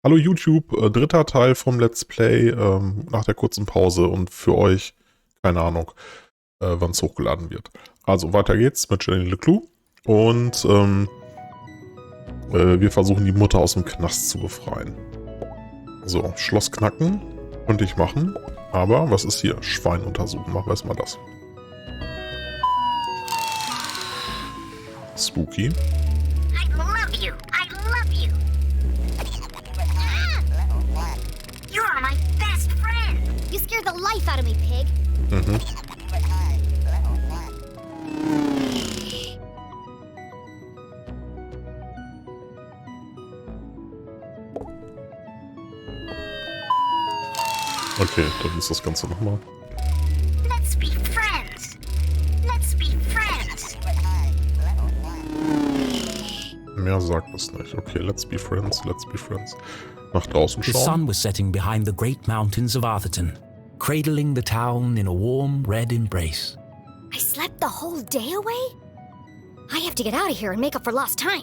Hallo YouTube, dritter Teil vom Let's Play nach der kurzen Pause und für euch, keine Ahnung, wann es hochgeladen wird. Also weiter geht's mit LeClue und wir versuchen die Mutter aus dem Knast zu befreien. So, Schloss knacken könnte ich machen, aber was ist hier? Schwein untersuchen, machen wir erstmal das. Spooky. I love you. I love you. You're my best friend. You scared the life out of me, pig. Mhm. Okay, dann ist das Ganze nochmal. Let's be friends. Let's be friends. Mehr sagt es nicht. Okay, let's be friends, let's be friends. Nach draußen The schauen. sun was setting behind the great mountains of Arthurton, cradling the town in a warm red embrace. I slept the whole day away? I have to get out of here and make up for lost time.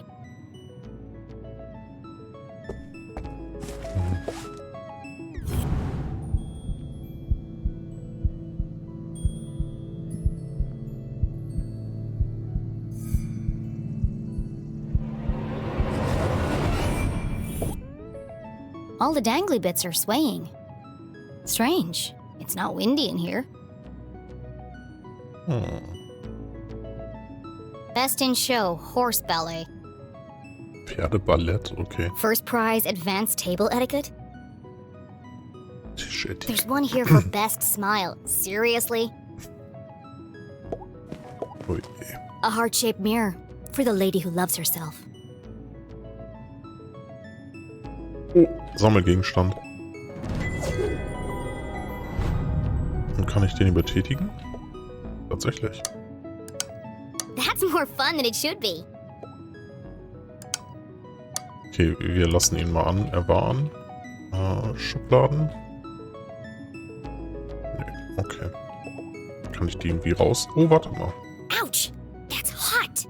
All the dangly bits are swaying. Strange. It's not windy in here. Best in show, horse ballet. Pferdeballett, okay. First prize, advanced table etiquette. Shit. There's one here for best smile. Seriously? Ui. A heart-shaped mirror for the lady who loves herself. Sammelgegenstand. Und kann ich den hier betätigen? Tatsächlich. That's more fun than it should be. Okay, wir lassen ihn mal an. Er war an. Schubladen. Nee, okay. Kann ich die irgendwie raus? Oh, warte mal. Ouch! That's hot!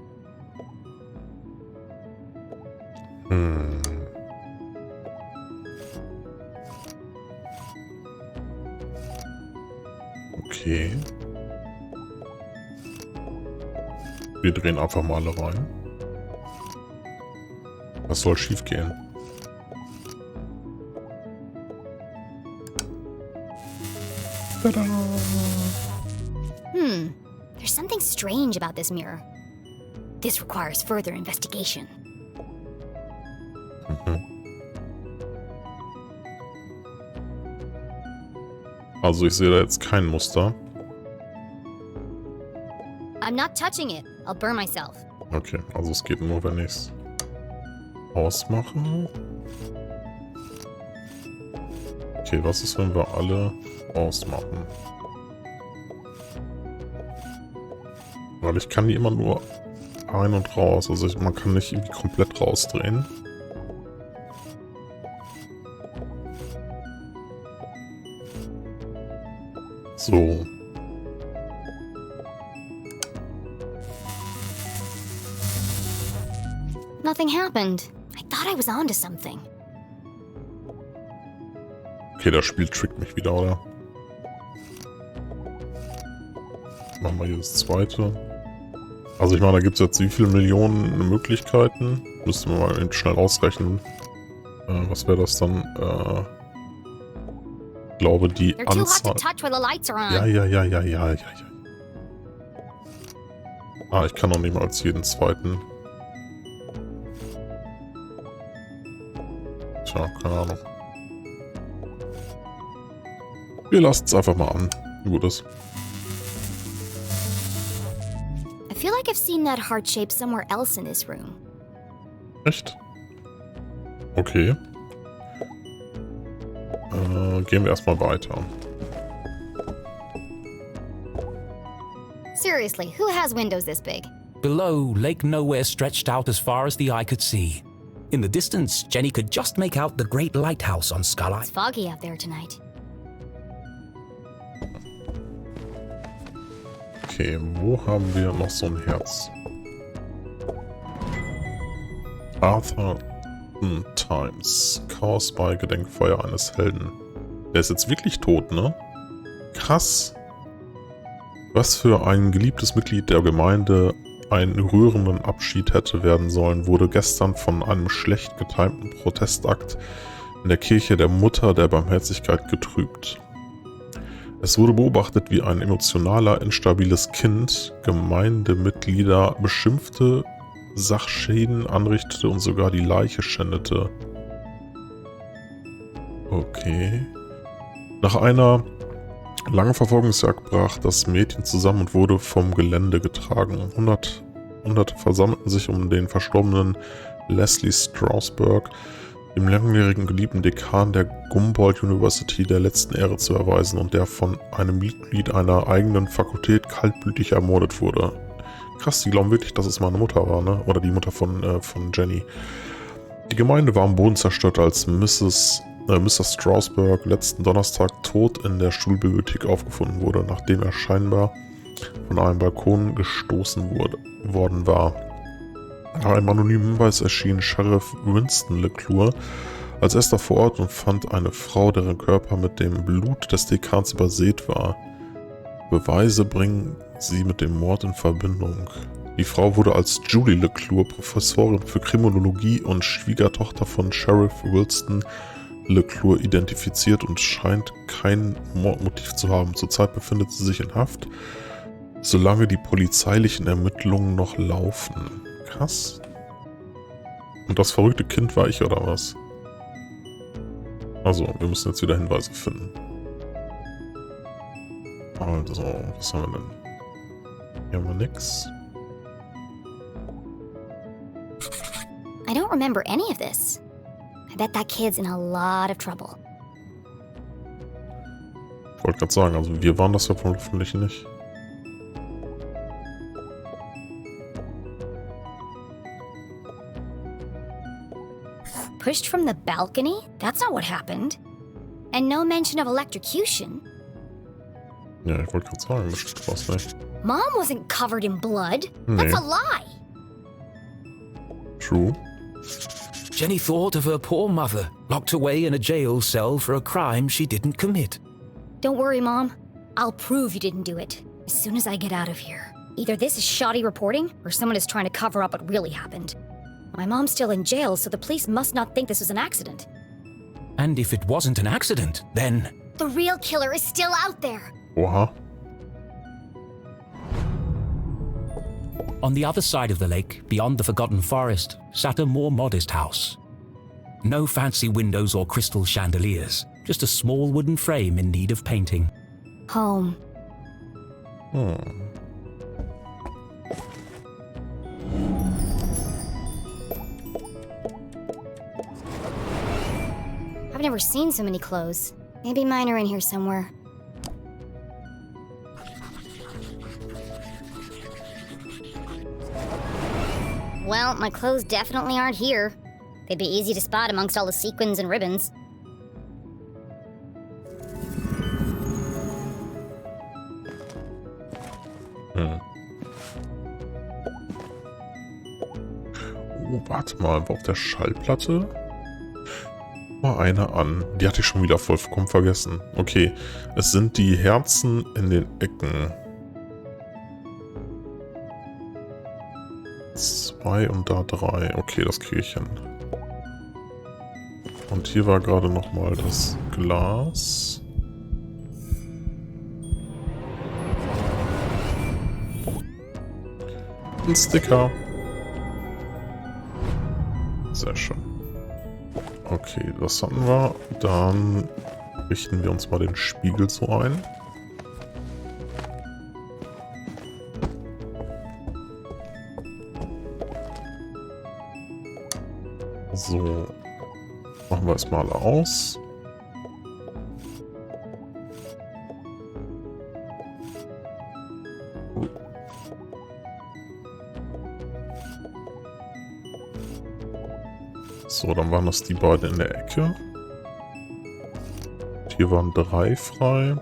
Okay. Wir drehen einfach mal alle rein. Was soll schief gehen? Tada! There's something strange about this mirror. This requires further investigation. Also ich sehe da jetzt kein Muster. I'm not touching it. I'll burn myself. Okay, also es geht nur, wenn ich es ausmache. Okay, was ist, wenn wir alle ausmachen? Weil ich kann die immer nur ein und raus. Also man kann nicht irgendwie komplett rausdrehen. So. Nothing happened. I thought I was onto something. Okay, das Spiel trickt mich wieder, oder? Machen wir hier das zweite. Also ich meine, da gibt es jetzt wie viele Millionen Möglichkeiten. Müsste man mal eben schnell ausrechnen. Was wäre das dann? Ich glaube, die They're too hot to Anzahl... touch while the lights are on. Ja. Ah, ich kann noch nicht mal als jeden zweiten. Tja, keine Ahnung. Wir lassen es einfach mal an. Wie gut ist. I feel like I've seen that heart shape somewhere else in this room. Echt? Okay. Gehen wir erstmal weiter. Seriously, who has windows this big? Below, Lake Nowhere stretched out as far as the eye could see. In the distance, Jenny could just make out the great lighthouse on Skull It's foggy out there tonight. Okay, wo haben wir noch so ein Herz? Arthurton. Times. Chaos bei Gedenkfeier eines Helden. Der ist jetzt wirklich tot, ne? Krass. Was für ein geliebtes Mitglied der Gemeinde einen rührenden Abschied hätte werden sollen, wurde gestern von einem schlecht getimten Protestakt in der Kirche der Mutter der Barmherzigkeit getrübt. Es wurde beobachtet, wie ein emotionaler, instabiles Kind Gemeindemitglieder beschimpfte, Sachschäden anrichtete und sogar die Leiche schändete. Okay. Nach einer langen Verfolgungsjagd brach das Mädchen zusammen und wurde vom Gelände getragen. Hunderte versammelten sich, um den verstorbenen Leslie Strasberg, dem langjährigen geliebten Dekan der Humboldt University, der letzten Ehre zu erweisen und der von einem Mitglied einer eigenen Fakultät kaltblütig ermordet wurde. Krass, die glauben wirklich, dass es meine Mutter war, ne? Oder die Mutter von Jenny. Die Gemeinde war am Boden zerstört, als Mr. Strasberg letzten Donnerstag tot in der Schulbibliothek aufgefunden wurde, nachdem er scheinbar von einem Balkon gestoßen worden war. Nach einem anonymen Hinweis erschien Sheriff Winston LeClue als erster vor Ort und fand eine Frau, deren Körper mit dem Blut des Dekans übersät war. Beweise bringen sie mit dem Mord in Verbindung. Die Frau wurde als Julie LeClue, Professorin für Kriminologie und Schwiegertochter von Sheriff Winston LeClue, identifiziert und scheint kein Mordmotiv zu haben. Zurzeit befindet sie sich in Haft, solange die polizeilichen Ermittlungen noch laufen. Krass. Und das verrückte Kind war ich, oder was? Also, wir müssen jetzt wieder Hinweise finden. Also, was haben wir denn? Hier haben wir nix. I don't remember any of this. I bet that kid's in a lot of trouble. Ich wollte gerade sagen, also wir waren das ja hoffentlich nicht. Pushed from the balcony? That's not what happened. And no mention of electrocution. Ja, ich wollte gerade sagen, bestimmt was nicht. Mom wasn't covered in blood. Nee. That's a lie. True. Jenny thought of her poor mother, locked away in a jail cell for a crime she didn't commit. Don't worry, Mom. I'll prove you didn't do it as soon as I get out of here. Either this is shoddy reporting, or someone is trying to cover up what really happened. My mom's still in jail, so the police must not think this was an accident. And if it wasn't an accident, then... The real killer is still out there. Oha. On the other side of the lake, beyond the Forgotten Forest, sat a more modest house. No fancy windows or crystal chandeliers, just a small wooden frame in need of painting. Home. I've never seen so many clothes. Maybe mine are in here somewhere. Well, my clothes definitely aren't here. They'd be easy to spot amongst all the sequins and ribbons. Oh, warte mal, war auf der Schallplatte? Mal eine an. Die hatte ich schon wieder vollkommen vergessen. Okay, es sind die Herzen in den Ecken. 2 und da 3. Okay, das kriege ich hin. Und hier war gerade nochmal das Glas. Ein Sticker. Sehr schön. Okay, das hatten wir. Dann richten wir uns mal den Spiegel so ein. So, machen wir es mal aus. So, dann waren das die beiden in der Ecke. Hier waren 3 frei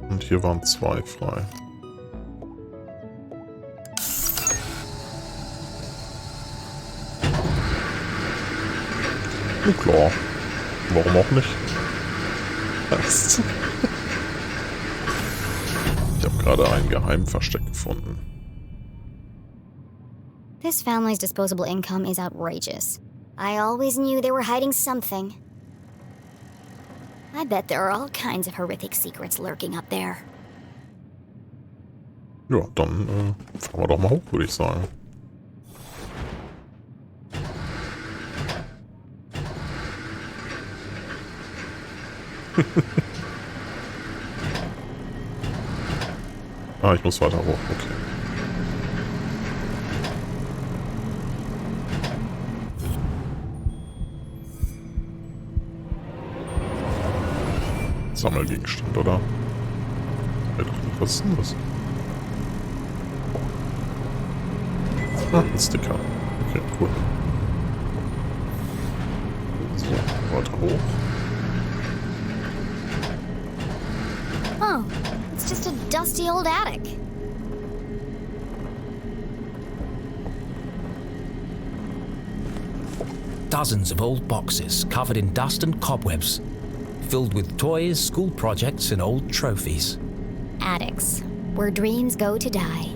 und hier waren 2 frei. Na klar. Warum auch nicht? Was? Ich habe gerade ein Geheimversteck gefunden. This family's disposable income is outrageous. I always knew they were hiding something. I bet there are all kinds of horrific secrets lurking up there. Ja, dann fahren wir doch mal hoch, würde ich sagen. Ich muss weiter hoch, okay. Sammelgegenstand, oder? Ja, doch nicht, was ist denn das? Ein Sticker. Okay, cool. So, weiter hoch. Oh, it's just a dusty old attic. Dozens of old boxes covered in dust and cobwebs, filled with toys, school projects, and old trophies. Attics, where dreams go to die.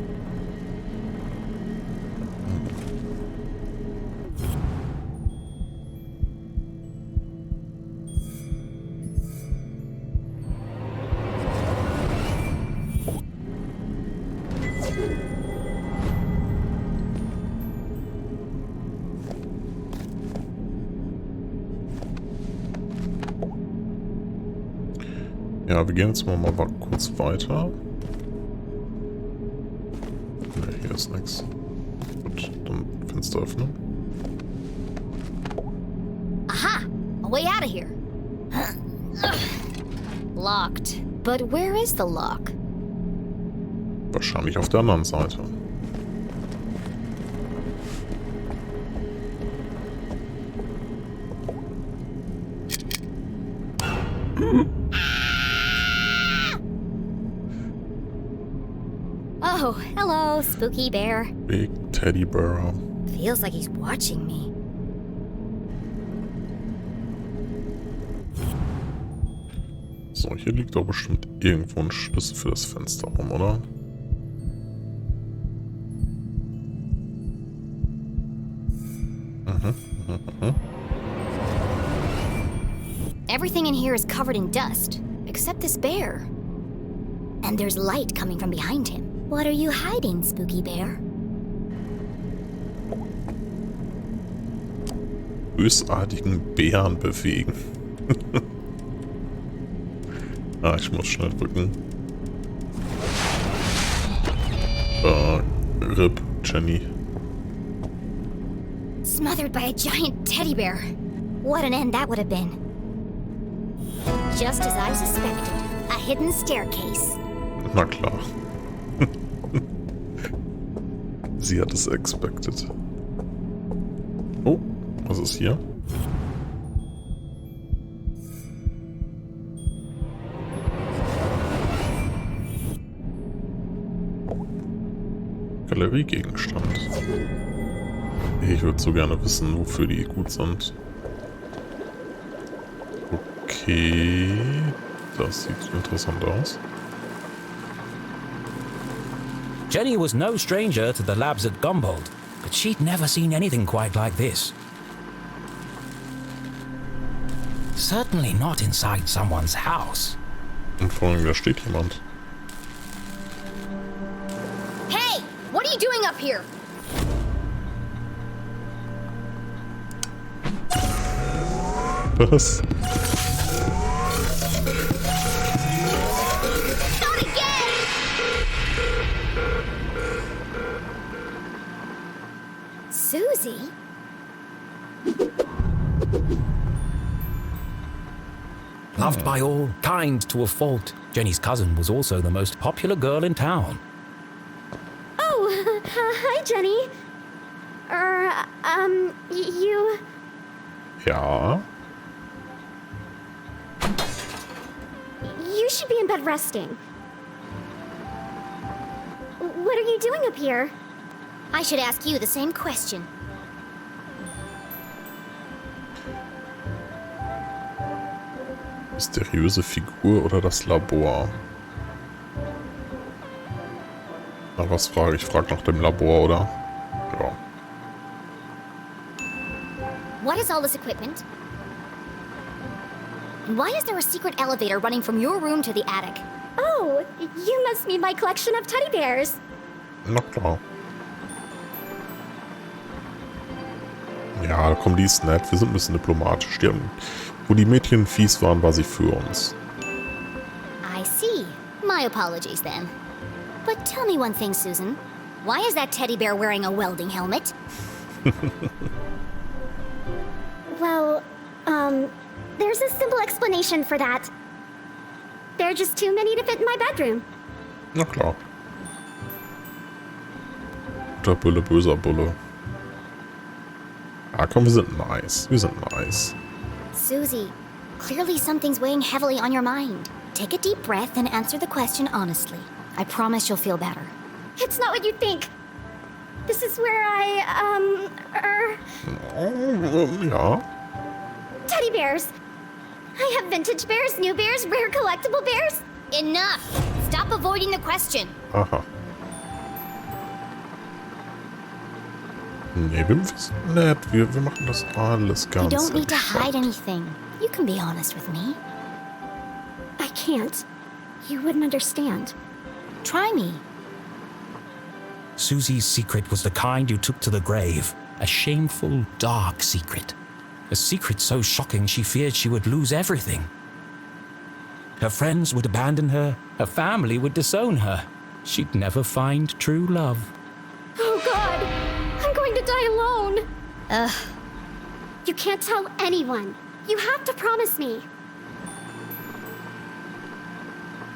Ja, wir gehen jetzt mal kurz weiter. Ne, hier ist nichts. Gut, dann Fenster öffnen. Aha! A way out of here. Locked. But where is the lock? Wahrscheinlich auf der anderen Seite. Oh, hello, spooky bear. Big Teddy Bear. Feels like he's watching me. So, hier liegt doch bestimmt irgendwo ein Schlüssel für das Fenster rum, oder? Everything in here is covered in dust, except this bear. And there's light coming from behind him. What are you hiding, spooky bear? Bösartigen Bären bewegen. Ich muss schnell drücken. RIP, Jenny. Smothered by a giant teddy bear. What an end that would have been. Just as I suspected, a hidden staircase. Na klar. Sie hat es expected. Oh, was ist hier? Galeriegegenstand. Ich würde so gerne wissen, wofür die gut sind. Okay, das sieht interessant aus. Jenny was no stranger to the labs at Gumboldt, but she'd never seen anything quite like this. Certainly not inside someone's house. Und vor allem, da steht jemand. Hey, what are you doing up here? Was? Not again! Susie? Loved by all, kind to a fault, Jenny's cousin was also the most popular girl in town. Oh, hi, Jenny. You... Ja. You should be in bed resting. What are you doing up here? I should ask you the same question. Mysteriöse Figur oder das Labor? Na, was frage ich? Ich frage nach dem Labor, oder? Ja. What is all this equipment? And why is there a secret elevator running from your room to the attic? Oh, you must mean my collection of teddy bears. Na klar. Ja, komm, die ist nett. Wir sind ein bisschen diplomatisch. Wo die Mädchen fies waren, war sie für uns. I see. My apologies then. But tell me one thing, Susan. Why is that teddy bear wearing a welding helmet? Well, there's a simple explanation for that. There are just too many to fit in my bedroom. Na klar. Guter Bulle, böser Bulle. Ja, komm, wir sind nice. Wir sind nice. Susie, clearly something's weighing heavily on your mind. Take a deep breath and answer the question honestly. I promise you'll feel better. It's not what you think. This is where Ja. teddy bears. I have vintage bears, new bears, rare collectible bears. Enough! Stop avoiding the question. Aha. Nee, wir sind nett. Wir machen das alles You ganz don't need to hide entspannt. anything. You can be honest with me. I can't. You wouldn't understand. Try me. Susie's secret was the kind you took to the grave. A shameful, dark secret. A secret so shocking she feared she would lose everything. Her friends would abandon her. Her family would disown her. She'd never find true love. Oh God! I'm going to die alone! Ugh. You can't tell anyone. You have to promise me.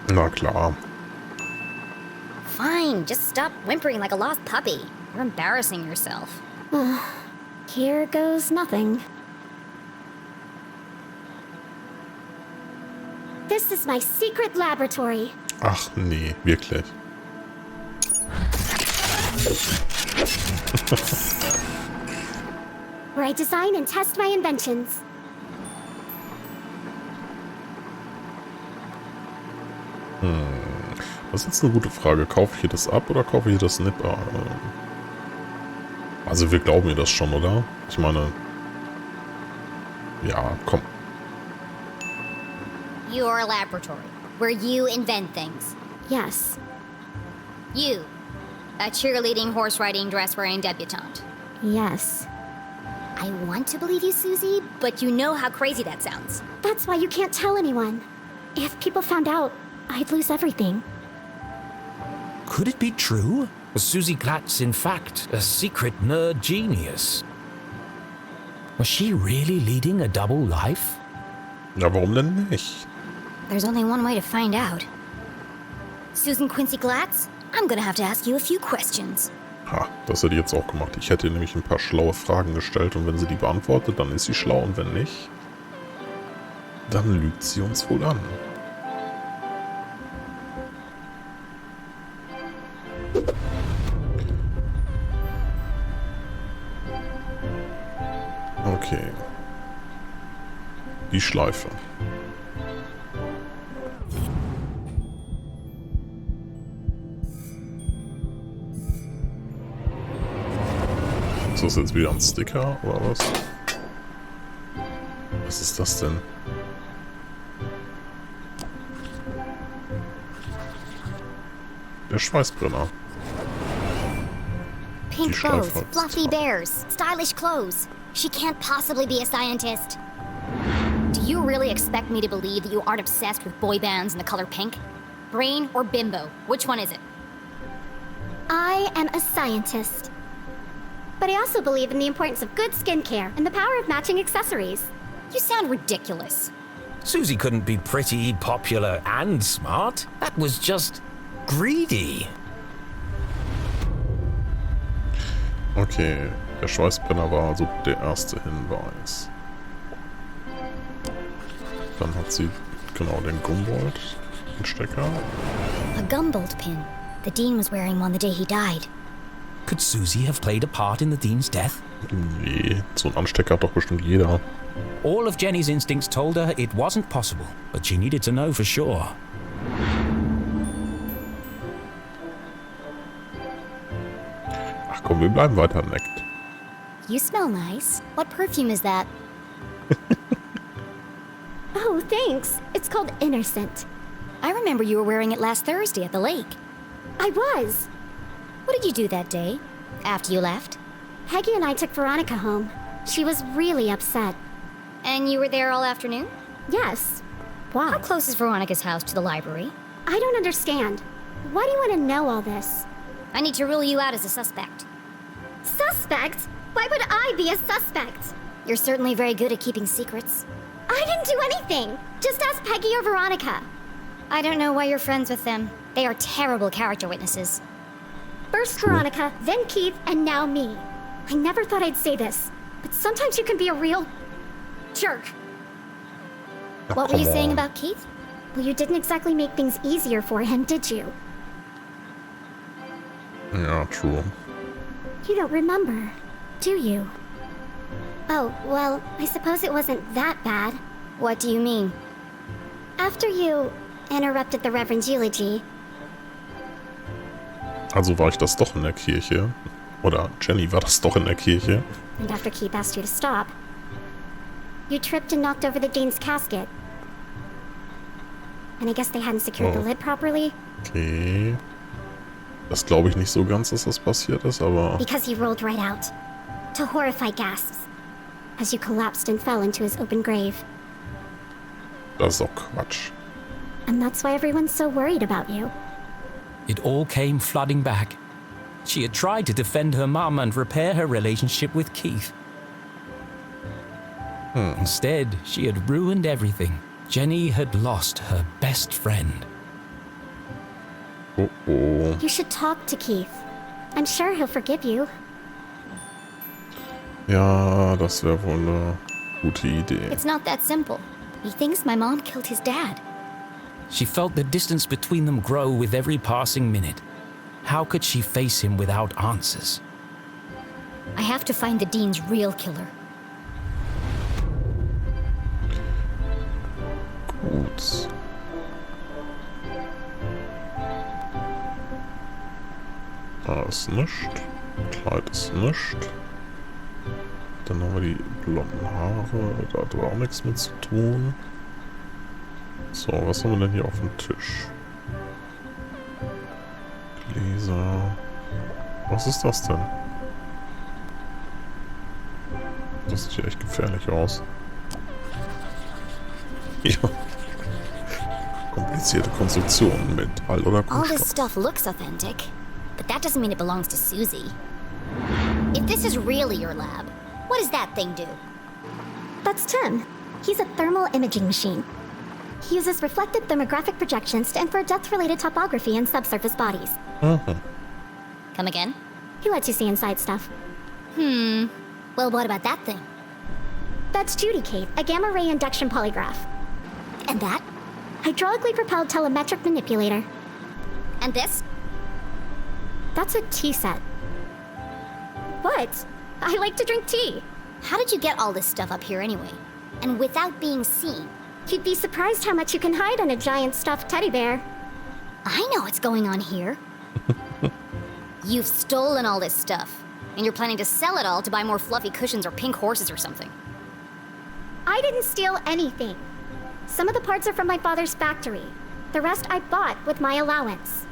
Na klar. Fine, just stop whimpering like a lost puppy. You're embarrassing yourself. Here goes nothing. This is my secret laboratory. Ach nee, wirklich. Where I design and test my inventions. Das ist jetzt eine gute Frage. Kaufe ich hier das ab oder kaufe ich das nicht? Also wir glauben ihr das schon, oder? Ich meine... Ja, komm. Your laboratory, where you invent things. Yes. You, a cheerleading, horse riding, dress wearing debutante. Yes. I want to believe you, Susie, but you know how crazy that sounds. That's why you can't tell anyone. If people found out, I'd lose everything. Could it be true? Was Susie Glatz, in fact, a secret nerd genius? Was she really leading a double life? Ja, warum denn nicht? There's only one way to find out. Susan Quincy Glatz, I'm gonna have to ask you a few questions. Ha, das hätte ich jetzt auch gemacht. Ich hätte ihr nämlich ein paar schlaue Fragen gestellt und wenn sie die beantwortet, dann ist sie schlau und wenn nicht, dann lügt sie uns wohl an. Okay. Die Schleife. Ist das jetzt wieder ein Sticker oder was? Was ist das denn? Der Schweißbrenner. Pink Die clothes, Schleife. fluffy bears, stylish clothes. She can't possibly be a scientist. Do you really expect me to believe that you aren't obsessed with boy bands and the color pink? Brain or bimbo? Which one is it? I am a scientist. But I also believe in the importance of good skincare and the power of matching accessories. You sound ridiculous. Susie couldn't be pretty, popular, and smart. That was just greedy. Okay, der Schweißbrenner war also der erste Hinweis. Dann hat sie genau den Gumbold, den Stecker. A Gumboldt pin. The Dean was wearing one the day he died. Could Susie have played a part in the Dean's death? Nee, so einen Anstecker hat doch bestimmt jeder. All of Jenny's instincts told her it wasn't possible, but she needed to know for sure. Ach komm, wir bleiben weiter nackt. You smell nice. What perfume is that? Oh, thanks. It's called Innocent. I remember you were wearing it last Thursday at the lake. I was. What did you do that day? After you left? Peggy and I took Veronica home. She was really upset. And you were there all afternoon? Yes. Why? How close is Veronica's house to the library? I don't understand. Why do you want to know all this? I need to rule you out as a suspect. Suspect? Why would I be a suspect? You're certainly very good at keeping secrets. I didn't do anything. Just ask Peggy or Veronica. I don't know why you're friends with them. They are terrible character witnesses. First Veronica, then Keith, and now me. I never thought I'd say this, but sometimes you can be a real jerk. Ach, What were you come saying on. about Keith? Well, you didn't exactly make things easier for him, did you? Ja, true. You don't remember, do you? Oh, well, I suppose it wasn't that bad. What do you mean? After you interrupted the Reverend's eulogy, Also war ich das doch in der Kirche. Oder Jenny war das doch in der Kirche. and after Keith asked you to stop, you tripped and knocked over the Dean's casket. And I guess they hadn't secured the Oh. lid properly, Okay. Das glaube ich nicht so ganz, dass das passiert ist, aber... because he rolled right out, to horrified gasps, as you collapsed and fell into his open grave. Das ist doch Quatsch. And that's why everyone's so worried about you. It all came flooding back. She had tried to defend her mum and repair her relationship with Keith. Instead, she had ruined everything. Jenny had lost her best friend. Oh oh. You should talk to Keith. I'm sure he'll forgive you. Ja, das wäre wohl eine gute Idee. It's not that simple. He thinks my mom killed his dad. She felt the distance between them grow with every passing minute. How could she face him without answers? I have to find the Dean's real killer. Gut. Da ist nichts. Kleid ist nichts. Dann haben wir die blonden Haare. Da hat aber auch nichts mit zu tun. So, was haben wir denn hier auf dem Tisch? Gläser. Was ist das denn? Das sieht ja echt gefährlich aus. Ja. Komplizierte Konstruktionen, Metall oder All this Kunststoff. stuff looks authentic, but that doesn't mean it belongs to Susie. If this is really your lab, what does that thing do? That's Tim. He's a thermal imaging machine. He uses reflected thermographic projections to infer depth-related topography in subsurface bodies. Come again? He lets you see inside stuff. Well, what about that thing? That's Judicate, a gamma-ray induction polygraph. And that? Hydraulically propelled telemetric manipulator. And this? That's a tea set. What? I like to drink tea. How did you get all this stuff up here anyway? And without being seen? You'd be surprised how much you can hide on a giant stuffed teddy bear. I know what's going on here. You've stolen all this stuff, and you're planning to sell it all to buy more fluffy cushions or pink horses or something. I didn't steal anything. Some of the parts are from my father's factory. The rest I bought with my allowance.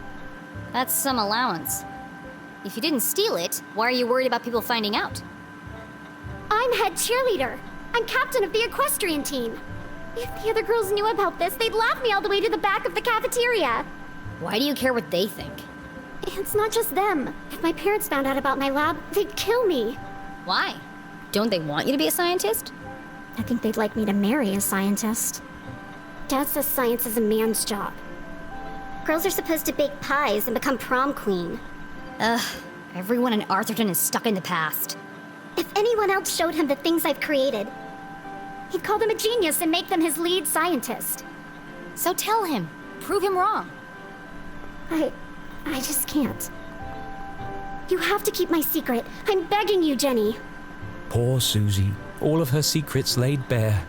That's some allowance. If you didn't steal it, why are you worried about people finding out? I'm head cheerleader. I'm captain of the equestrian team. If the other girls knew about this, they'd laugh me all the way to the back of the cafeteria. Why do you care what they think? It's not just them. If my parents found out about my lab, they'd kill me. Why? Don't they want you to be a scientist? I think they'd like me to marry a scientist. Dad says science is a man's job. Girls are supposed to bake pies and become prom queen. Ugh, everyone in Arthurton is stuck in the past. If anyone else showed him the things I've created, he'd call them a genius and make them his lead scientist. So tell him. Prove him wrong. I just can't. You have to keep my secret. I'm begging you, Jenny. Poor Susie. all of her secrets laid bare.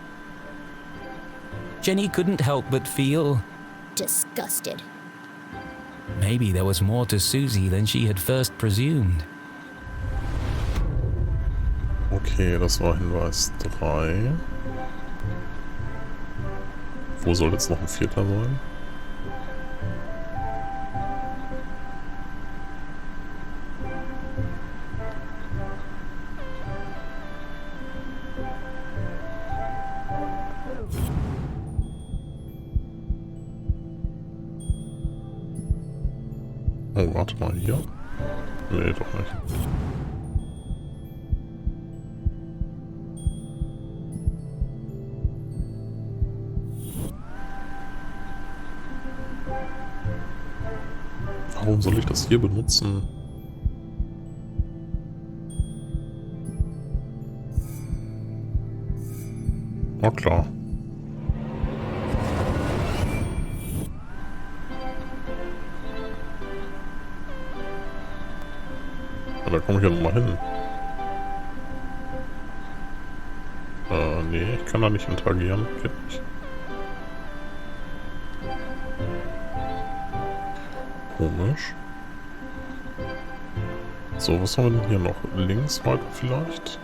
Jenny couldn't help but feel Disgusted. maybe there was more to Susie than she had first presumed. Okay, das war Hinweis 3. Wo soll jetzt noch ein 4. sein? Oh, warte mal, hier? Nee, doch nicht. Warum soll ich das hier benutzen? Na klar. Da komme ich ja nochmal hin. Nee, ich kann da nicht interagieren. Geht nicht. Komisch. So, was haben wir denn hier noch? Links weiter vielleicht?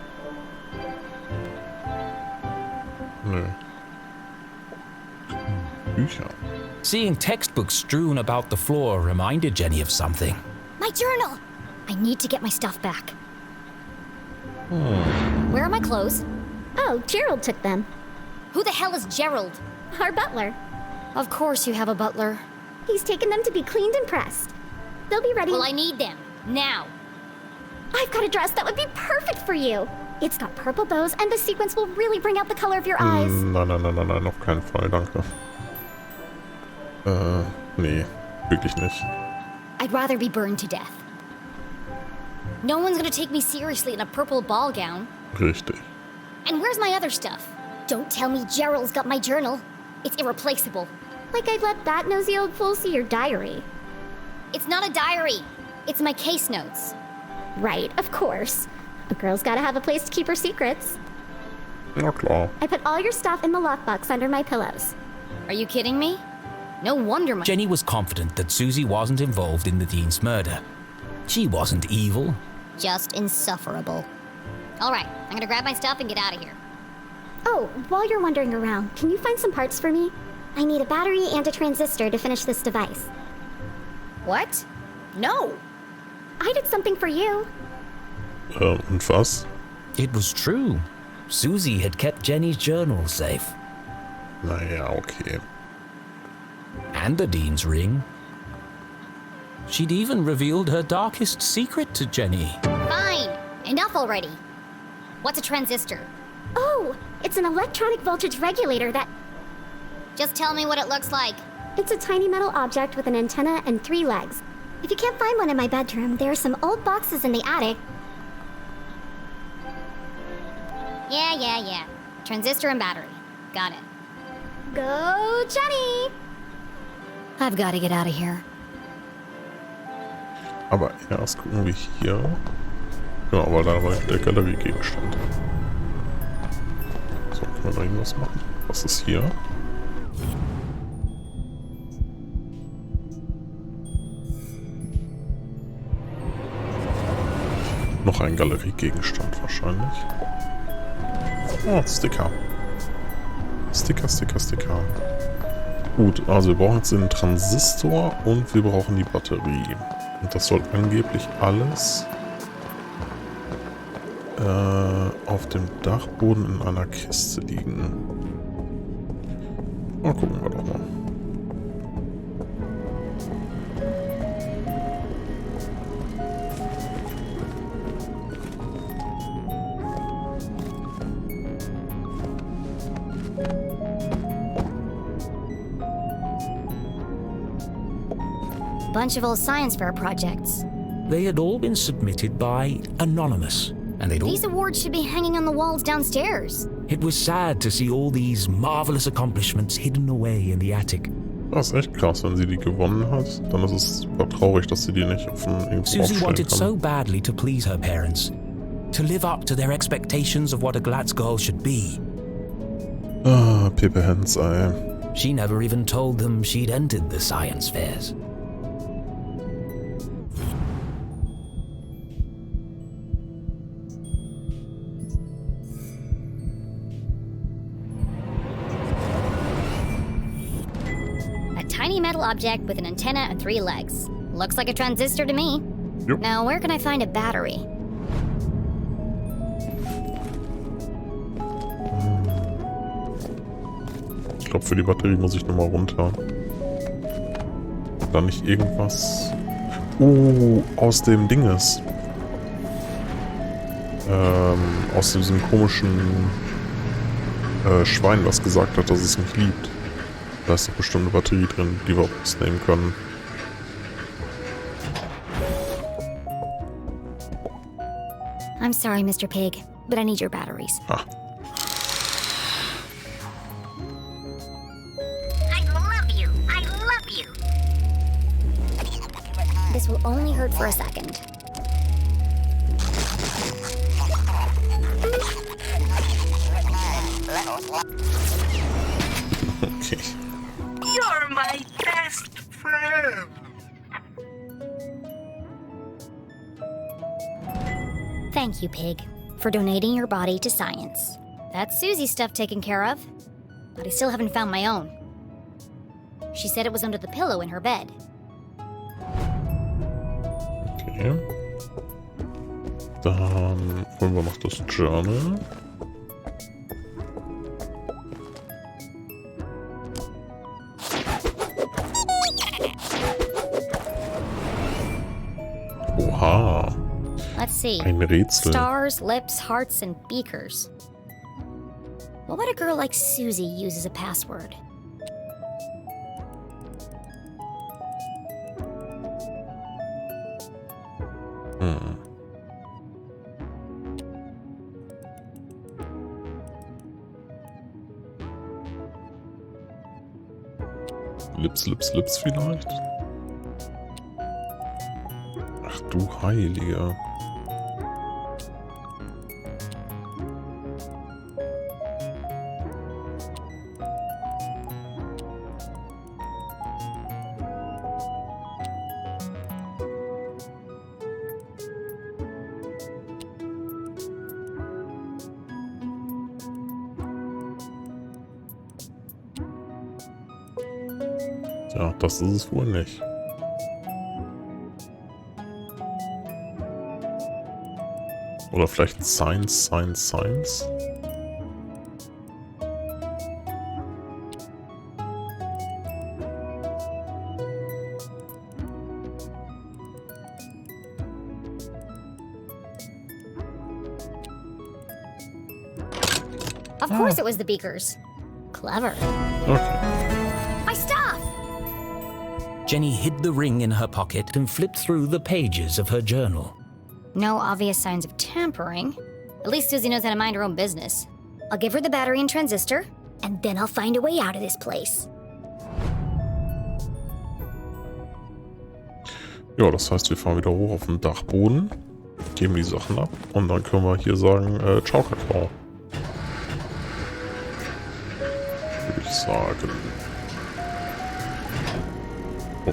Nö. Bücher. Seeing textbooks strewn about the floor reminded Jenny of something. My journal! I need to get my stuff back. Where are my clothes? Oh, Gerald took them. Who the hell is Gerald? Our butler. Of course you have a butler. He's taken them to be cleaned and pressed. They'll be ready. Well, I need them. Now. I've got a dress that would be perfect for you. It's got purple bows and the sequins will really bring out the color of your eyes. Nein, auf keinen Fall, danke. Nee, wirklich nicht. I'd rather be burned to death. No one's gonna take me seriously in a purple ball gown. Richtig. And where's my other stuff? Don't tell me Gerald's got my journal. It's irreplaceable. Like I'd let that nosy old fool see your diary. It's not a diary. It's my case notes. Right, of course. A girl's gotta have a place to keep her secrets. Na klar. I put all your stuff in the lockbox under my pillows. Are you kidding me? No wonder my... Jenny was confident that Susie wasn't involved in the Dean's murder. She wasn't evil. Just insufferable. All right, I'm gonna grab my stuff and get out of here. Oh, while you're wandering around, can you find some parts for me? I need a battery and a transistor to finish this device. What? No. I did something for you. Und was? It was true. Susie had kept Jenny's journal safe. Naja, okay. And the Dean's ring. She'd even revealed her darkest secret to Jenny. Fine. Enough already. What's a transistor? Oh, it's an electronic voltage regulator that... Just tell me what it looks like. It's a tiny metal object with an antenna and 3 legs. If you can't find one in my bedroom, there are some old boxes in the attic. Yeah. Transistor and battery. Got it. Go, Jenny! I've got to get out of here. Aber erst gucken wir hier. Genau, weil da war der Galeriegegenstand. So, können wir da irgendwas machen? Was ist hier? Noch ein Galeriegegenstand wahrscheinlich. Oh, Sticker. Sticker. Gut, also wir brauchen jetzt den Transistor und wir brauchen die Batterie. Und das soll angeblich alles auf dem Dachboden in einer Kiste liegen. Mal gucken wir doch mal. Bunch of old science fair projects. They had all been submitted by Anonymous, and they'd all... These awards should be hanging on the walls downstairs. It was sad to see all these marvelous accomplishments hidden away in the attic. Das ist echt krass, wenn sie die gewonnen hat. Dann ist es super traurig, dass sie die nicht auf den irgendwo Susie aufstellen wanted kann. so badly to please her parents. to live up to their expectations of what a Glatz girl should be. Ah, Pepe Hens, ey. She never even told them she'd entered the science fairs. A tiny metal object with an antenna and 3 legs. Looks like a transistor to me. Yep. Now, where can I find a battery? Ich glaube, für die Batterie muss ich nochmal runter. Da nicht irgendwas... aus dem Dinges. Aus diesem komischen Schwein, was gesagt hat, dass es mich liebt. Da ist doch bestimmt eine Batterie drin, die wir auch rausnehmen können. I'm sorry, Mr. Pig, but I need your batteries. Ah. I love you. I love you. This will only hurt for a second. Okay. You're my best friend. Thank you, Pig, for donating your body to science. That's Susie's stuff taken care of, but I still haven't found my own. She said it was under the pillow in her bed. Okay. Dann holen wir noch das Journal. Oha. Let's see. Ein Rätsel. Stars, lips, hearts, and beakers. What would a girl like Susie use as a password? Lips vielleicht? Ach du Heiliger. Ja, das ist es wohl nicht. Oder vielleicht Science. Of course it was the beakers. Clever. Okay. My stuff! Jenny hid the ring in her pocket and flipped through the pages of her journal. No obvious signs of tampering. At least Susie knows how to mind her own business. I'll give her the battery and transistor, and then I'll find a way out of this place. Ja, das heißt, wir fahren wieder hoch auf den Dachboden, geben die Sachen ab und dann können wir hier sagen, ciao Kakao. Würde ich sagen. Oh.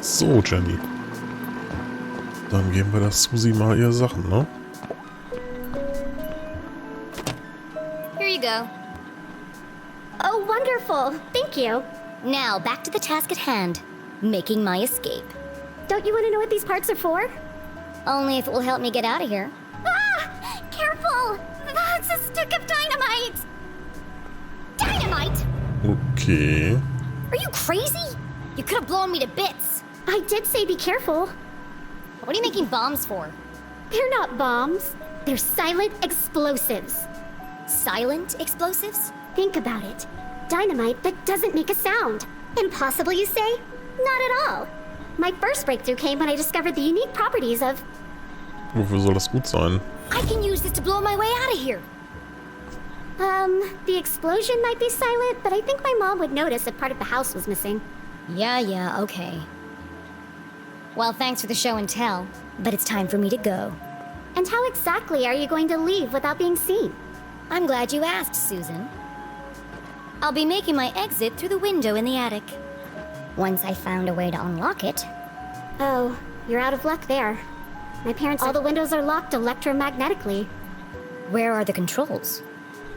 So, Jenny. Dann geben wir das Susi mal ihre Sachen, ne? Here you go. Oh, wonderful. Thank you. Now, back to the task at hand. Making my escape. Don't you want to know what these parts are for? Only if it will help me get out of here. Ah! Careful! That's a stick of dynamite! Dynamite? Okay. Are you crazy? You could have blown me to bits. I did say be careful. What are you making bombs for? They're not bombs. They're silent explosives. Silent explosives? Think about it. Dynamite that doesn't make a sound. Impossible, you say? Not at all. My first breakthrough came when I discovered the unique properties of... Wofür soll das gut sein? I can use this to blow my way out of here. The explosion might be silent, but I think my mom would notice if part of the house was missing. Yeah, okay. Well, thanks for the show and tell, but it's time for me to go. And how exactly are you going to leave without being seen? I'm glad you asked, Susan. I'll be making my exit through the window in the attic. Once I found a way to unlock it. Oh, you're out of luck there. My parents... All the windows are locked electromagnetically. Where are the controls?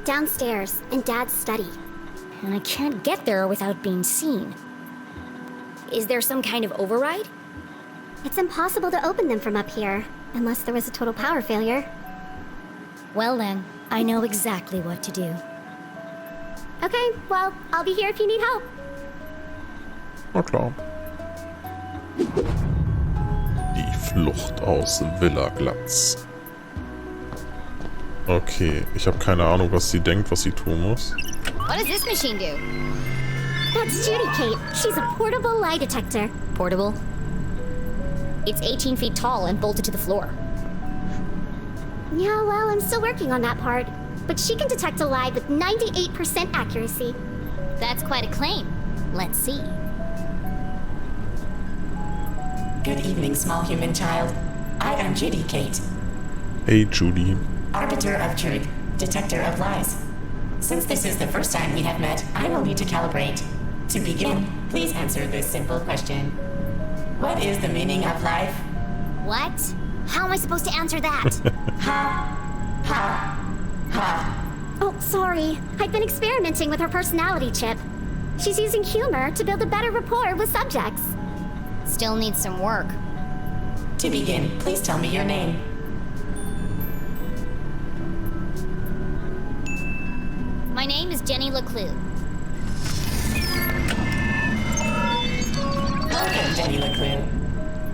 Downstairs, in Dad's study. And I can't get there without being seen. Is there some kind of override? It's impossible to open them from up here, unless there was a total power failure. Well then, I know exactly what to do. Okay, well, I'll be here if you need help. Na klar. Die Flucht aus Villa Glatz. Okay, ich habe keine Ahnung, was sie denkt, was sie tun muss. What does this machine do? That's Judy, Kate. She's a portable lie detector. Portable? It's 18 feet tall and bolted to the floor. Yeah, well, I'm still working on that part. But she can detect a lie with 98% accuracy. That's quite a claim. Let's see. Good evening, small human child. I am Judy, Kate. Hey, Judy. Arbiter of truth, detector of lies. Since this is the first time we have met, I will need to calibrate. To begin, please answer this simple question. What is the meaning of life? What? How am I supposed to answer that? Oh, sorry. I've been experimenting with her personality chip. She's using humor to build a better rapport with subjects. Still needs some work. To begin, please tell me your name. My name is Jenny LeClue. Welcome, Jenny LeClue.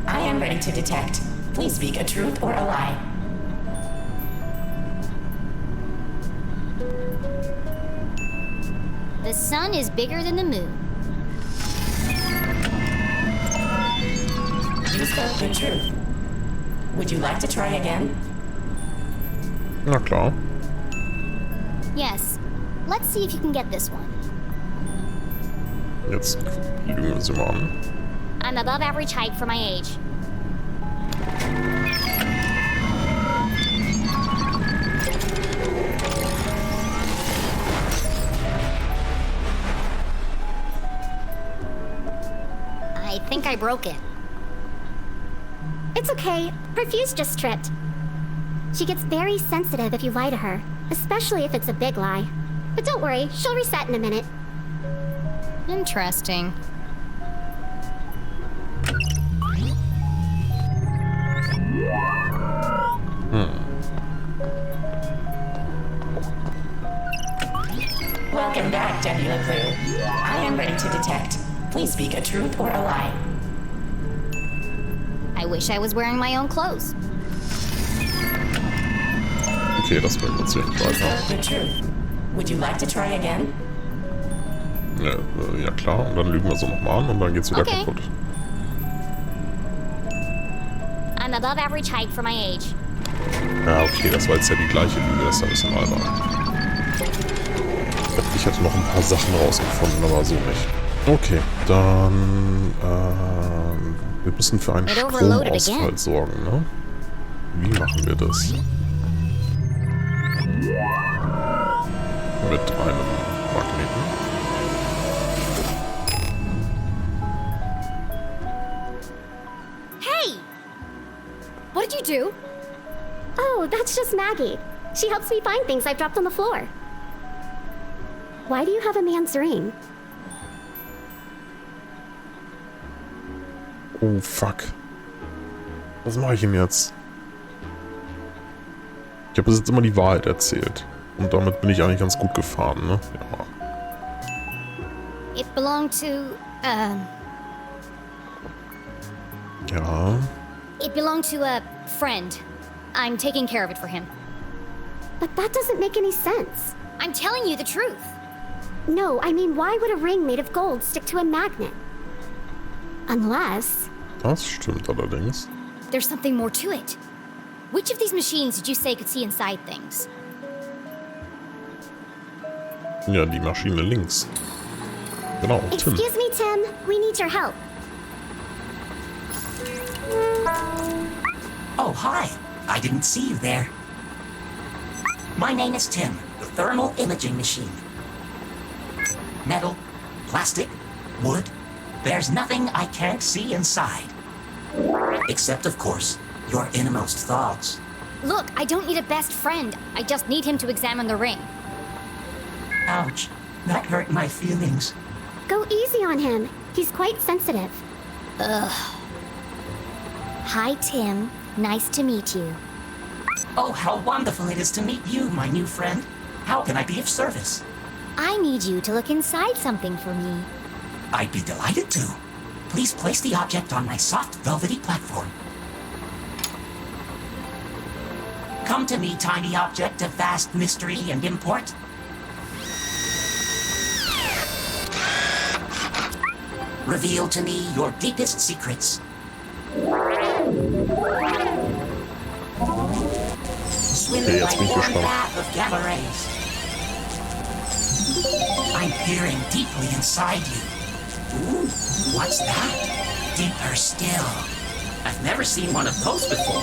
I am ready to detect. Please speak a truth or a lie. The sun is bigger than the moon. You spoke the truth. Would you like to try again? Na klar. Yes. Let's see if you can get this one. Jetzt lügen wir sie mal an. I'm above average height for my age. I think I broke it. It's okay. Her fuse just tripped. She gets very sensitive if you lie to her, especially if it's a big lie. But don't worry, she'll reset in a minute. Interesting. Welcome back, Jenny LeClue. I am ready to detect. Please speak a truth or a lie. I wish I was wearing my own clothes. Okay, das bringt uns hier nicht You weiter. spoke the truth. Would you like to try again? Ja klar, und dann lügen wir sie nochmal an und dann geht's wieder Okay. kaputt. I'm above average height for my age. Ja, okay, das war jetzt ja die gleiche Lüge, das ist ja ein bisschen albern. Ich hätte noch ein paar Sachen rausgefunden, aber so nicht. Okay, dann wir müssen für einen It overloaded Stromausfall again. sorgen, ne? Wie machen wir das? Mit einem Magneten. Hey! What did you do? Oh, that's just Maggie. She helps me find things I've dropped on the floor. Why do you have a man's ring? Oh, fuck. Was mache ich ihm jetzt? Ich habe bis jetzt immer die Wahrheit erzählt. Und damit bin ich eigentlich ganz gut gefahren, ne? Ja. It belonged to, Ja. it belonged to a friend. I'm taking care of it for him. But that doesn't make any sense. I'm telling you the truth. No, I mean, why would a ring made of gold stick to a magnet? Unless... Das stimmt allerdings. There's something more to it. Which of these machines did you say could see inside things? Ja, die Maschine links. Genau, Tim. Excuse me, Tim. We need your help. Oh, hi. I didn't see you there. My name is Tim, the thermal imaging machine. Metal, plastic, wood. There's nothing I can't see inside. Except, of course, your innermost thoughts. Look, I don't need a best friend. I just need him to examine the ring. Ouch. That hurt my feelings. Go easy on him. He's quite sensitive. Hi, Tim. Nice to meet you. Oh, how wonderful it is to meet you, my new friend. How can I be of service? I need you to look inside something for me. I'd be delighted to. Please place the object on my soft, velvety platform. Come to me, tiny object of vast mystery and import. Reveal to me your deepest secrets. Swim Okay, in jetzt my bin ich warm gespannt. bath of gamma rays. I'm peering deeply inside you. Ooh, what's that? Deeper still. I've never seen one of those before.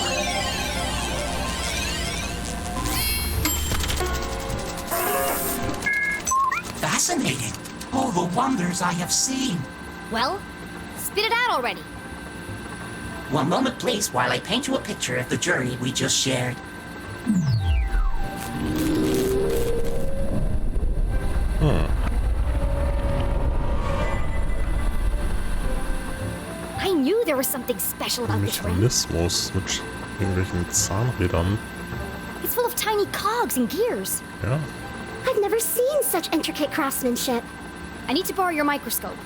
Fascinating. Oh, the wonders I have seen. Well, spit it out already. One moment, please, while I paint you a picture of the journey we just shared. I knew there was something special about this ring. Mechanismus mit irgendwelchen Zahnrädern. It's full of tiny cogs and gears. Ja. I've never seen such intricate craftsmanship. I need to borrow your microscope.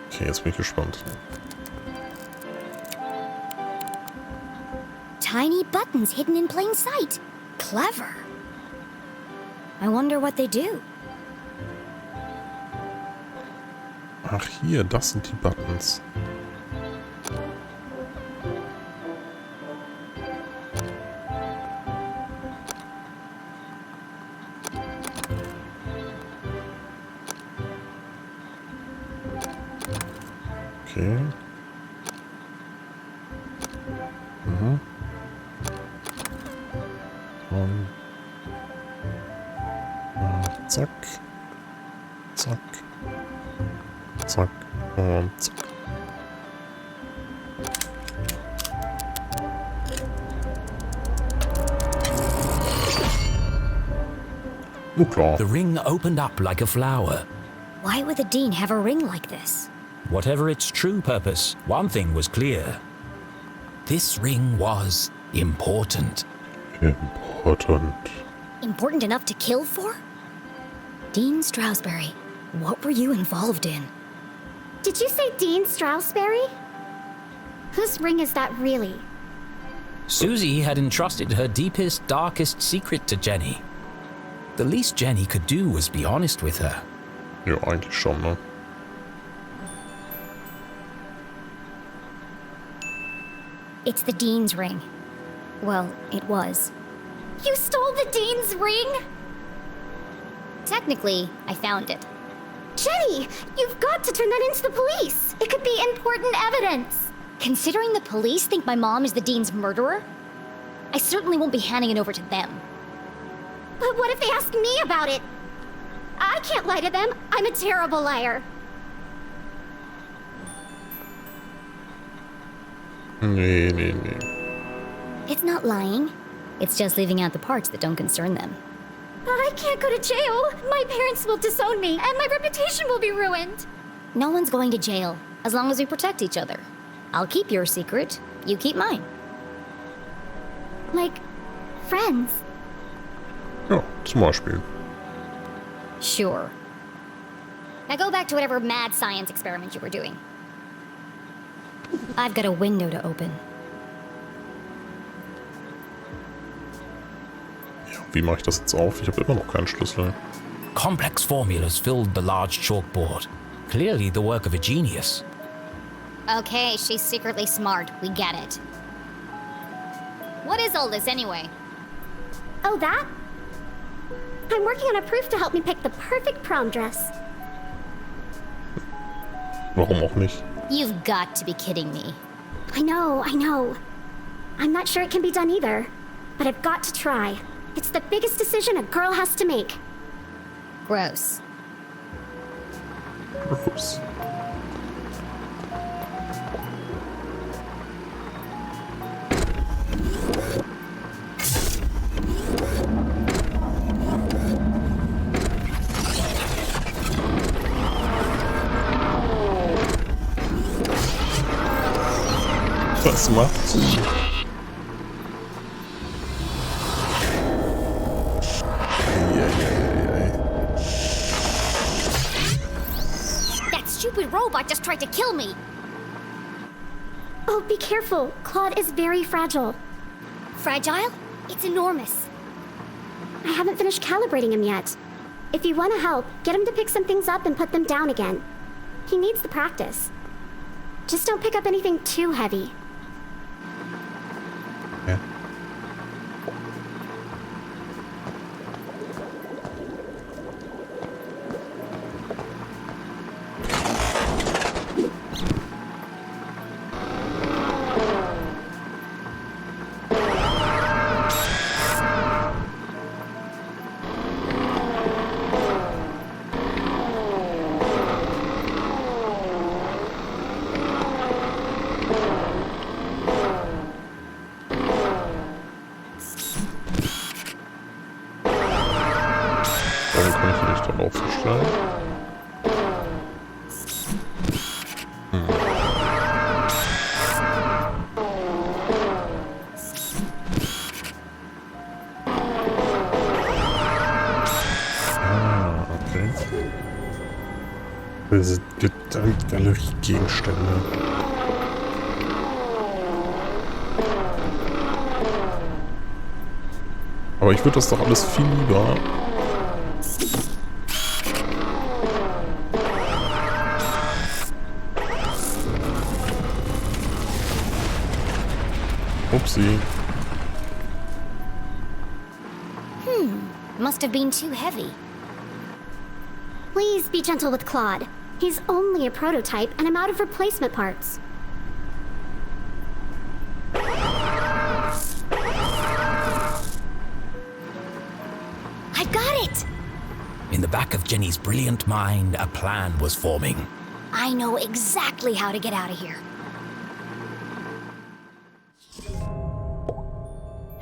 Okay, jetzt bin ich gespannt. Tiny buttons hidden in plain sight. Clever. I wonder what they do. Ach hier, das sind die Buttons. Okay. Und zack. Zack. Zack. Und zack. Oh klar. The ring opened up like a flower. Why would the Dean have a ring like this? Whatever its true purpose, one thing was clear. This ring was important. Important. Important enough to kill for? Dean Stroudsbury, what were you involved in? Did you say Dean Stroudsbury? Whose ring is that really? Susie had entrusted her deepest, darkest secret to Jenny. The least Jenny could do was be honest with her. Ja, eigentlich schon, ne? It's the Dean's ring. Well, it was. You stole the Dean's ring? Technically, I found it. Jenny, you've got to turn that into the police. It could be important evidence. Considering the police think my mom is the Dean's murderer, I certainly won't be handing it over to them. But what if they ask me about it? I can't lie to them. I'm a terrible liar. Nee, nee, nee. It's not lying. It's just leaving out the parts that don't concern them. I can't go to jail. My parents will disown me, and my reputation will be ruined. No one's going to jail, as long as we protect each other. I'll keep your secret, you keep mine. Like, friends. Ja, zum Beispiel. Sure. Now go back to whatever mad science experiment you were doing. I've got a window to open. Ja, wie mache ich das jetzt auf? Ich habe immer noch keinen Schlüssel. Complex formulas filled the large chalkboard, clearly the work of a genius. Okay, she's secretly smart. We get it. What is all this anyway? Oh, that? I'm working on a proof to help me pick the perfect prom dress. Warum auch nicht? You've got to be kidding me. I know. I'm not sure it can be done either, but I've got to try. It's the biggest decision a girl has to make. Gross. Gross. Was macht sie? That stupid robot just tried to kill me. Oh, be careful. Claude is very fragile. Fragile? It's enormous. I haven't finished calibrating him yet. If you want to help, get him to pick some things up and put them down again. He needs the practice. Just don't pick up anything too heavy. Ja. Warum kann ich ihn nicht dann aufstellen? Ah, okay. Das sind Galeriegegenstände. Aber ich würde das doch alles viel lieber Upsi. Must have been too heavy. Please be gentle with Claude. He's only a prototype, and I'm out of replacement parts. I've got it! In the back of Jenny's brilliant mind, a plan was forming. I know exactly how to get out of here.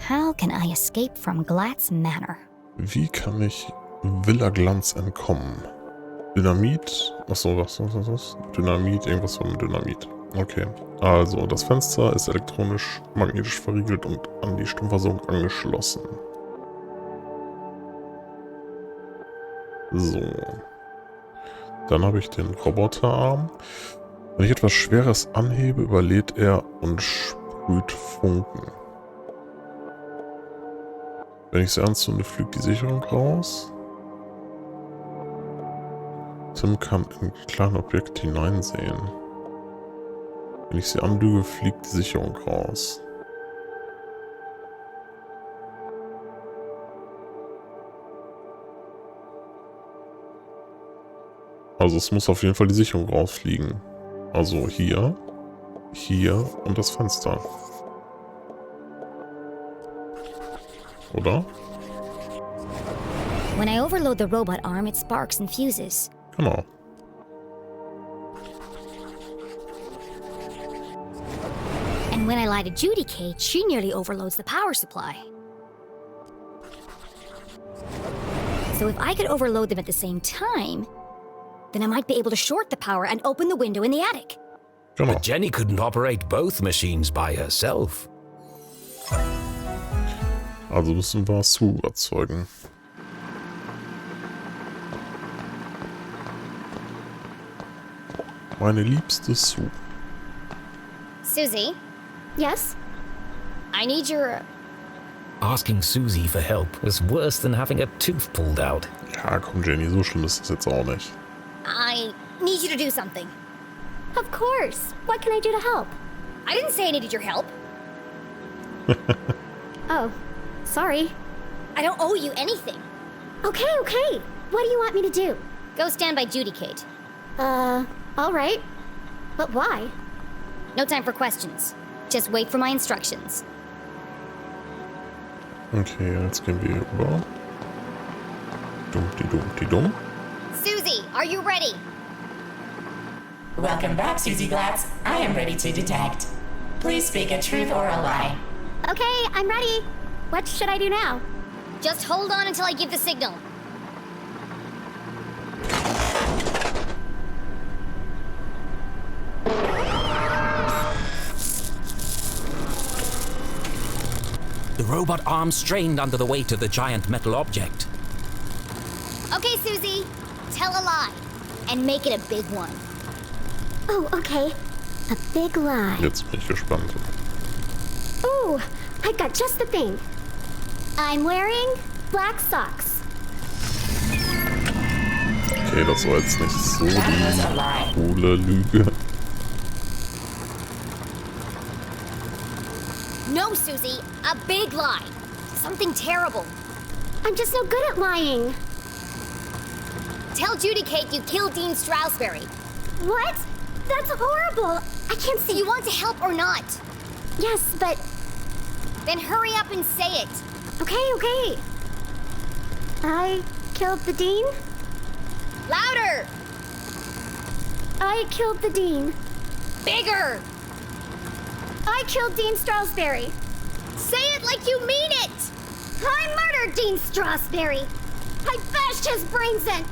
How can I escape from Glatz Manor? Wie kann ich Villa Glanz entkommen? Dynamit? Achso, was? Dynamit, irgendwas von Dynamit. Okay. Also, das Fenster ist elektronisch, magnetisch verriegelt und an die Stromversorgung angeschlossen. So. Dann habe ich den Roboterarm. Wenn ich etwas Schweres anhebe, überlädt er und sprüht Funken. Wenn ich sie anzünde, fliegt die Sicherung raus. Tim kann in kleine Objekte hineinsehen. Wenn ich sie anlüge, fliegt die Sicherung raus. Also es muss auf jeden Fall die Sicherung rausfliegen. Also hier, hier und das Fenster. Oder? When I overload the robot arm, it sparks and fuses. Genau. And when I light a Judy cage, she nearly overloads the power supply. So if I could overload them at the same time, then I might be able to short the power and open the window in the attic. Genau. But Jenny couldn't operate both machines by herself. Also müssen wir Sue überzeugen. Meine liebste Sue. Susie, Yes? I need your... Asking Susie for help was worse than having a tooth pulled out. Ja, komm Jenny, so schlimm ist das jetzt auch nicht. I need you to do something. Of course. What can I do to help? I didn't say I needed your help. Oh, sorry. I don't owe you anything. Okay. What do you want me to do? Go stand by Judy, Kate. All right. But why? No time for questions. Just wait for my instructions. Okay, jetzt gehen wir über. Dumm. Susie, are you ready? Welcome back, Susie Glatz. I am ready to detect. Please speak a truth or a lie. Okay, I'm ready. What should I do now? Just hold on until I give the signal. The robot arm strained under the weight of the giant metal object. Okay, Susie. Tell a lie. And make it a big one. Oh, okay. A big lie. Jetzt bin ich gespannt. Ooh, I got just the thing. I'm wearing black socks. Okay, das war jetzt nicht so That was a die lie. coole Lüge. No, Susie. A big lie. Something terrible. I'm just no good at lying. Tell Judy, Kate, you killed Dean Strasberry. What? That's horrible. I can't Do see. you want to help or not? Yes, but Then hurry up and say it. okay. I killed the dean. Louder! I killed the dean. Bigger! I killed Dean Strasberry. Say it like you mean it! I murdered Dean Strasberry. I bashed his brains in.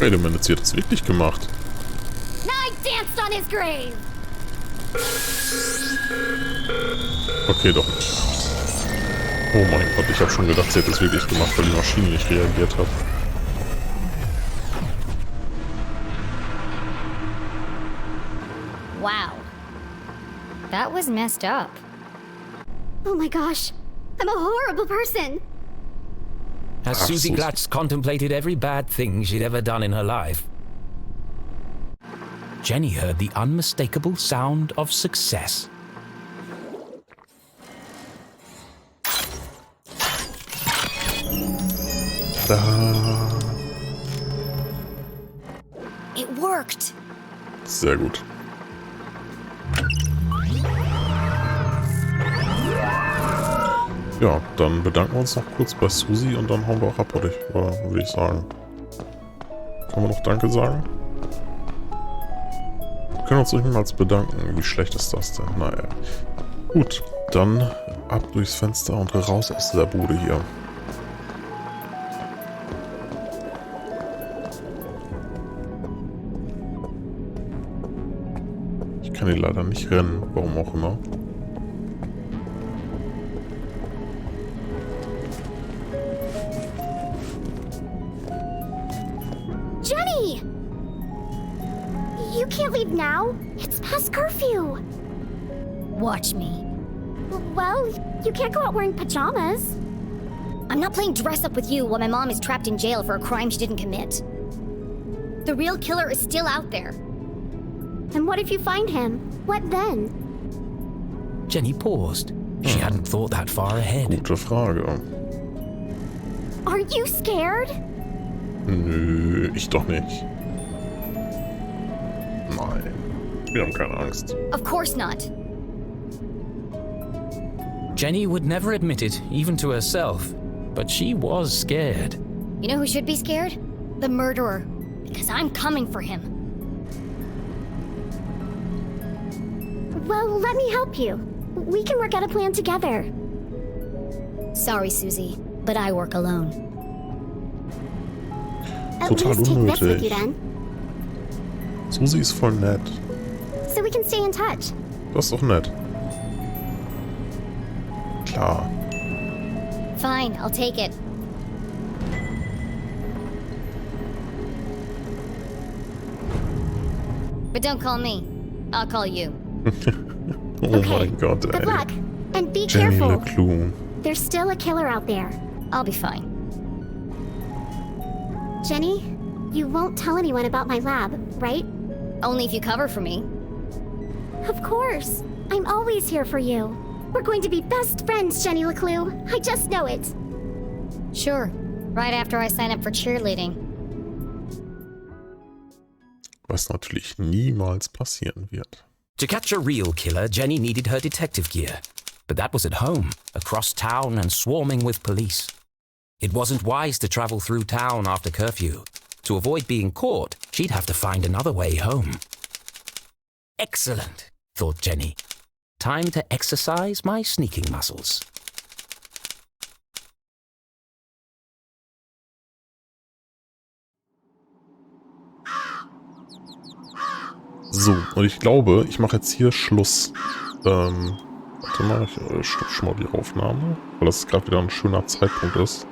Wait a minute, sie hat es wirklich gemacht. I danced on his grave. Okay, doch nicht. Oh mein Gott, ich habe schon gedacht, sie hat es wirklich gemacht, weil die Maschine nicht reagiert hat. Wow. That was messed up. Oh my gosh. I'm a horrible person. As Susie so- Glatz contemplated every bad thing she'd ever done in her life, Jenny heard the unmistakable sound of success. Da. It worked. Sehr gut. Ja, dann bedanken wir uns noch kurz bei Susi und dann hauen wir auch ab, würde ich sagen. Können wir noch Danke sagen? Wir können uns niemals bedanken. Wie schlecht ist das denn? Naja. Gut, dann ab durchs Fenster und raus aus der Bude hier. Ich kann hier leider nicht rennen, warum auch immer. Jenny! You can't leave now. It's past curfew. Watch me. Well, you can't go out wearing pajamas. I'm not playing dress up with you while my mom is trapped in jail for a crime she didn't commit. The real killer is still out there. And what if you find him? What then? Jenny paused. She hadn't thought that far ahead. Gute Frage. Are you scared? Nö, ich doch nicht. Nein, wir haben keine Angst. Of course not. Jenny would never admit it, even to herself, but she was scared. You know who should be scared? The murderer. Because I'm coming for him. Well, let me help you. We can work out a plan together. Sorry, Susie, but I work alone. At Total least take this with you unnötig. then, Susi ist voll nett. so we can stay in touch. Das ist doch nett. Klar. Fine, I'll take it. But don't call me. I'll call you. Oh Okay, mein Gott, ey. Good luck, and be Jenny careful. LeClue. There's still a killer out there. I'll be fine. Jenny, You won't tell anyone about my lab, right? Only if you cover for me. Of course. I'm always here for you. We're going to be best friends, Jenny LeClue. I just know it. Sure. Right after I sign up for cheerleading. Was natürlich niemals passieren wird. To catch a real killer, Jenny needed her detective gear. But that was at home, across town and swarming with police. It wasn't wise to travel through town after curfew. To avoid being caught, she'd have to find another way home. Excellent, thought Jenny. Time to exercise my sneaking muscles. So, und ich glaube, ich mache jetzt hier Schluss. Warte mal, ich stoppe schon mal die Aufnahme, weil das gerade wieder ein schöner Zeitpunkt ist.